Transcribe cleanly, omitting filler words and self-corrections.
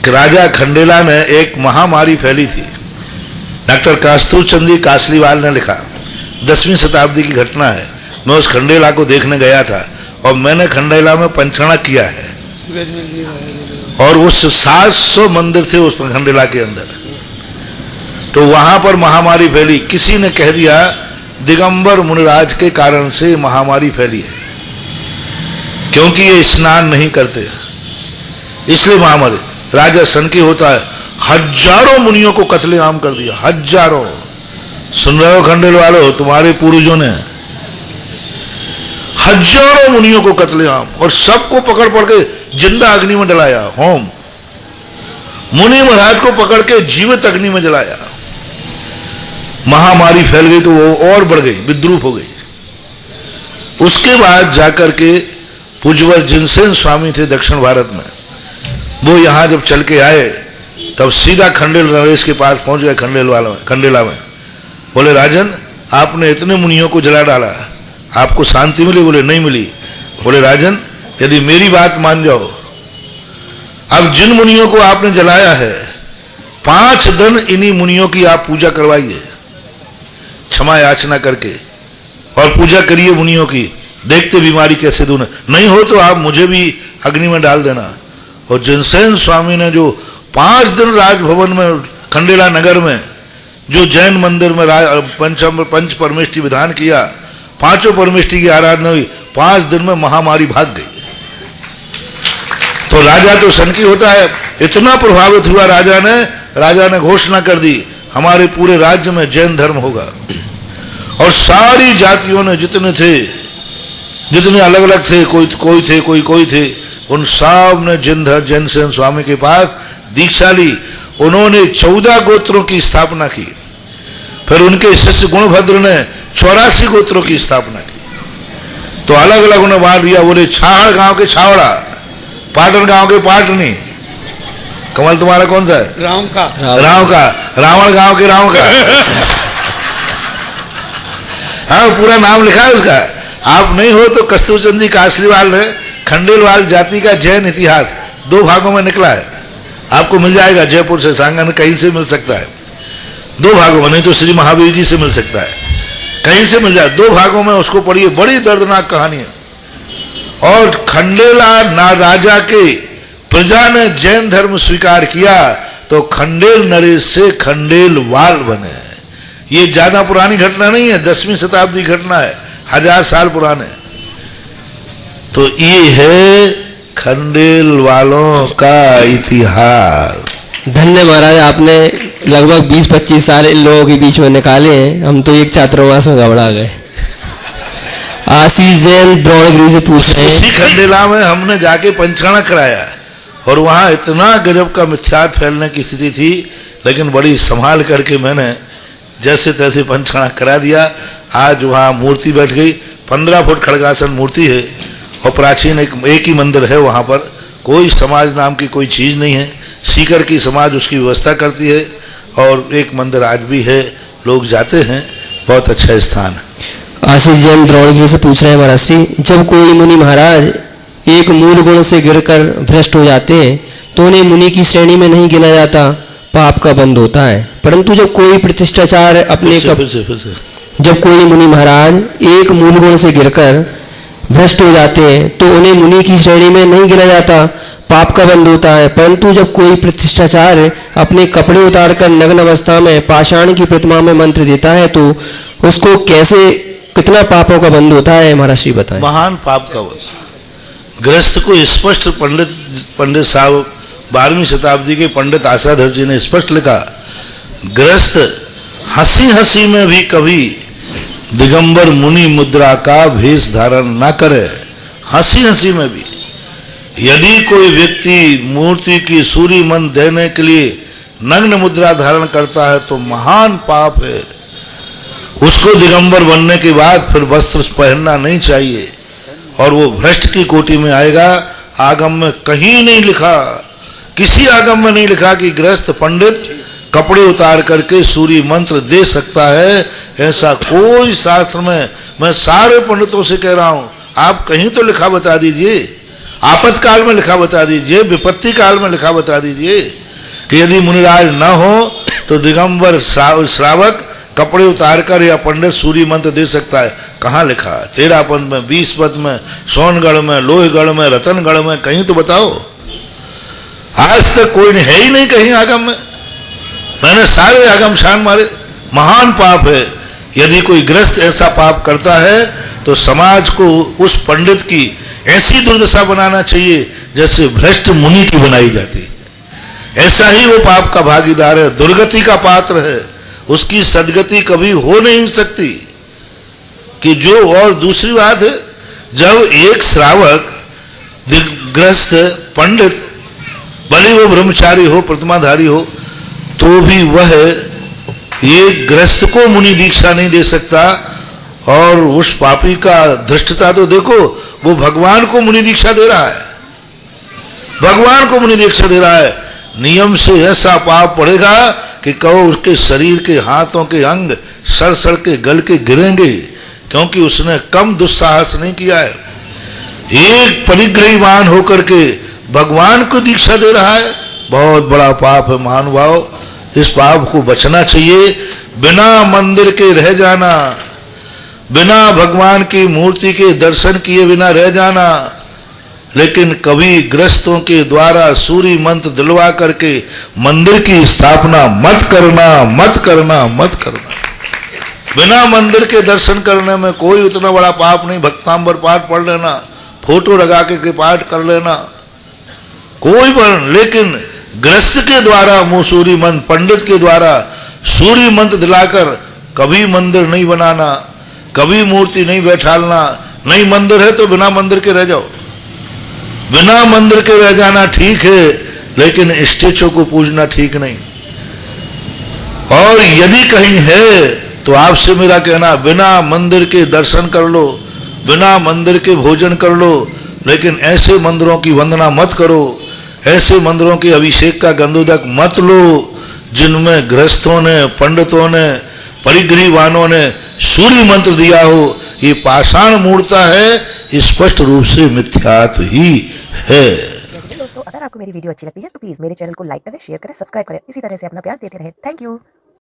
राजा खंडेला ने एक महामारी फैली थी। डॉक्टर कस्तूरचंद जी कासलीवाल ने लिखा, 10वीं शताब्दी की घटना है। मैं उस खंडेला को देखने गया था और मैंने खंडेला में पंचणा किया है और उस 700 मंदिर थे उस खंडेला के अंदर। तो वहां पर महामारी फैली। किसी ने कह दिया दिगंबर मुनिराज के कारण से महामारी फैली है, क्योंकि ये स्नान नहीं करते इसलिए महामारी। राजा सनकी होता है, हजारों मुनियों को कत्लेआम कर दिया, हजारों। सुन रहे हो खंडेल वालों, तुम्हारे पूर्वजों ने हजारों मुनियों को कत्लेआम और सबको पकड़ पड़ के जिंदा अग्नि में जलाया। होम मुनि महाराज को पकड़ के जीवित अग्नि में जलाया। महामारी फैल गई तो वो और बढ़ गई, विद्रूप हो गई। उसके बाद जाकर के पूज्यवर जिनसेन स्वामी थे दक्षिण भारत में, वो यहां जब चल के आए तब सीधा खंडेल नरेश के पास पहुंच गए खंडेला में। बोले राजन, आपने इतने मुनियों को जला डाला, आपको शांति मिली? बोले नहीं मिली। बोले राजन, यदि मेरी बात मान जाओ, अब जिन मुनियों को आपने जलाया है 5 दिन इन्हीं मुनियों की आप पूजा करवाइए, क्षमा याचना करके, और पूजा करिए मुनियों की, देखते बीमारी कैसे दूर। नहीं हो तो आप मुझे भी अग्नि में डाल देना। और जिनसेन स्वामी ने जो 5 दिन राजभवन में खंडेला नगर में जो जैन मंदिर में पंच परमेष्टि विधान किया, 5 परमेष्टि की आराधना हुई, 5 दिन में महामारी भाग गई। तो राजा तो सनकी होता है, इतना प्रभावित हुआ राजा ने घोषणा कर दी हमारे पूरे राज्य में जैन धर्म होगा। और सारी जातियों ने जितने अलग अलग थे, कोई थे, उन सब ने जिनसेन स्वामी के पास दीक्षा ली। उन्होंने 14 गोत्रों की स्थापना की। फिर उनके शिष्य गुणभद्र ने 84 गोत्रों की स्थापना की। तो अलग अलग उन्हें बांट दिया। बोले छाहड़ गांव के छावड़ा, पाटन गांव के पाटनी। कमल तुम्हारा कौन सा है? राम का। रावण गांव के रावण का। हाँ, पूरा नाम लिखा है उसका। आप नहीं हो तो कस्तूरचंद जी कासलीवाल ने खंडेलवाल जाति का जैन इतिहास 2 भागों में निकला है, आपको मिल जाएगा। जयपुर से सांगन कहीं से मिल सकता है, 2 भागों में, नहीं तो श्री महावीर जी से मिल सकता है, कहीं से मिल जाए। 2 भागों में उसको पढ़िए, बड़ी दर्दनाक कहानी है। और खंडेला ना राजा के प्रजा ने जैन धर्म स्वीकार किया तो खंडेल नरेश से खंडेलवाल बने। ये ज्यादा पुरानी घटना नहीं है, 10वीं शताब्दी घटना है, 1000 साल पुराने। तो ये है खंडेल वालों का इतिहास। धन्य महाराज, आपने लगभग 20-25 साल इन लोगों के बीच में निकाले हैं। हम तो एक छात्रावास में घबरा गए। आशीष जैन द्रोणगिरी से पूछ रहे हैं, इसी खंडेला में हमने जाके पंचकर्णा कराया और वहां इतना गजब का मिथ्यात फैलने की स्थिति थी, लेकिन बड़ी संभाल करके मैंने जैसे तैसे पंचकर्णा करा दिया। आज वहां मूर्ति बैठ गई, 15 फुट खड़गासन मूर्ति है और प्राचीन एक ही मंदिर है। वहां पर कोई समाज नाम की कोई चीज नहीं है। सीकर की समाज उसकी व्यवस्था करती है और एक मंदिर आज भी है, लोग जाते हैं, बहुत अच्छा स्थान है। आशीष जैन द्रोणगिरी से पूछ रहे हैं महाराज श्री, जब कोई मुनि महाराज एक मूल गुण से गिरकर भ्रष्ट हो जाते हैं तो उन्हें मुनि की श्रेणी में नहीं गिना जाता, पाप का बंध होता है। परंतु जब कोई प्रतिष्ठाचार अपने जब कोई मुनि महाराज एक मूल गुण से गिरकर भ्रष्ट हो जाते हैं तो उन्हें मुनि की श्रेणी में नहीं गिना जाता, पाप का बंध होता है। परंतु जब कोई प्रतिष्ठाचार अपने कपड़े उतारकर नग्न अवस्था में पाषाण की प्रतिमा में मंत्र देता है तो उसको कितना पापों का बंध होता है महाराज श्री बताएं। महान पाप का बंध। गृहस्थ को स्पष्ट पंडित साहब 12वीं शताब्दी के पंडित आशाधर जी ने स्पष्ट लिखा, गृहस्थ हंसी हंसी में भी कभी दिगंबर मुनि मुद्रा का भेष धारण न करे। हंसी हंसी में भी यदि कोई व्यक्ति मूर्ति की सूरी मन देने के लिए नग्न मुद्रा धारण करता है तो महान पाप है। उसको दिगंबर बनने के बाद फिर वस्त्र पहनना नहीं चाहिए और वो भ्रष्ट की कोटि में आएगा। आगम में कहीं नहीं लिखा, किसी आगम में नहीं लिखा कि गृहस्थ पंडित कपड़े उतार करके सूर्य मंत्र दे सकता है। ऐसा कोई शास्त्र में, मैं सारे पंडितों से कह रहा हूं, आप कहीं तो लिखा बता दीजिए। आपातकाल में लिखा बता दीजिए, विपत्ति काल में लिखा बता दीजिए कि यदि मुनिराज न हो तो दिगंबर श्रावक कपड़े उतारकर या पंडित सूर्य मंत्र दे सकता है। कहाँ लिखा है? 13 पद में, 20 पद में, सोनगढ़ में, लोहगढ़ में, रतनगढ़ में, कहीं तो बताओ। आज तक कोई है ही नहीं कहीं आगम में। मैंने सारे आगम शान मारे। महान पाप है। यदि कोई ग्रस्त ऐसा पाप करता है तो समाज को उस पंडित की ऐसी दुर्दशा बनाना चाहिए जैसे भ्रष्ट मुनि की बनाई जाती है। ऐसा ही वो पाप का भागीदार है, दुर्गति का पात्र है। उसकी सदगति कभी हो नहीं सकती। कि जो, और दूसरी बात है, जब एक श्रावक दिग्ग्रस्त पंडित, भले वो ब्रह्मचारी हो, प्रतिमाधारी हो, तो भी वह एक ग्रस्त को मुनि दीक्षा नहीं दे सकता। और उस पापी का धृष्टता तो देखो, वो भगवान को मुनि दीक्षा दे रहा है, भगवान को मुनि दीक्षा दे रहा है। नियम से ऐसा पाप पड़ेगा कि कहो उसके शरीर के हाथों के अंग सड़ सड़ के गल के गिरेंगे, क्योंकि उसने कम दुस्साहस नहीं किया है। एक परिग्रहीवान होकर के भगवान को दीक्षा दे रहा है, बहुत बड़ा पाप है महानुभाव। इस पाप को बचना चाहिए। बिना मंदिर के रह जाना, बिना भगवान की मूर्ति के दर्शन किए बिना रह जाना, लेकिन कभी ग्रस्तों के द्वारा सूर्य मंत्र दिलवा करके मंदिर की स्थापना मत करना, मत करना, मत करना। बिना मंदिर के दर्शन करने में कोई उतना बड़ा पाप नहीं। भक्तांबर पाठ पढ़ लेना, फोटो लगा के पाठ कर लेना, कोई पर, लेकिन ग्रस्त के द्वारा सूर्य मंत्र, पंडित के द्वारा सूर्य मंत्र दिलाकर कभी मंदिर नहीं बनाना, कभी मूर्ति नहीं बैठालना। नहीं मंदिर है तो बिना मंदिर के रह जाओ। बिना मंदिर के रह जाना ठीक है, लेकिन स्टेचू को पूजना ठीक नहीं। और यदि कहीं है तो आपसे मेरा कहना, बिना मंदिर के दर्शन कर लो, बिना मंदिर के भोजन कर लो, लेकिन ऐसे मंदिरों की वंदना मत करो, ऐसे मंदिरों के अभिषेक का गंधोदक मत लो जिनमें गृहस्थों ने, पंडितों ने, परिग्रहीवानों ने सूर्य मंत्र दिया हो। ये पाषाण मूर्ता है, स्पष्ट रूप से मिथ्यात्व ही है। दोस्तों, अगर आपको मेरी वीडियो अच्छी लगती है तो प्लीज मेरे चैनल को लाइक करें, शेयर करें, सब्सक्राइब करें। इसी तरह से अपना प्यार देते रहें। Thank you.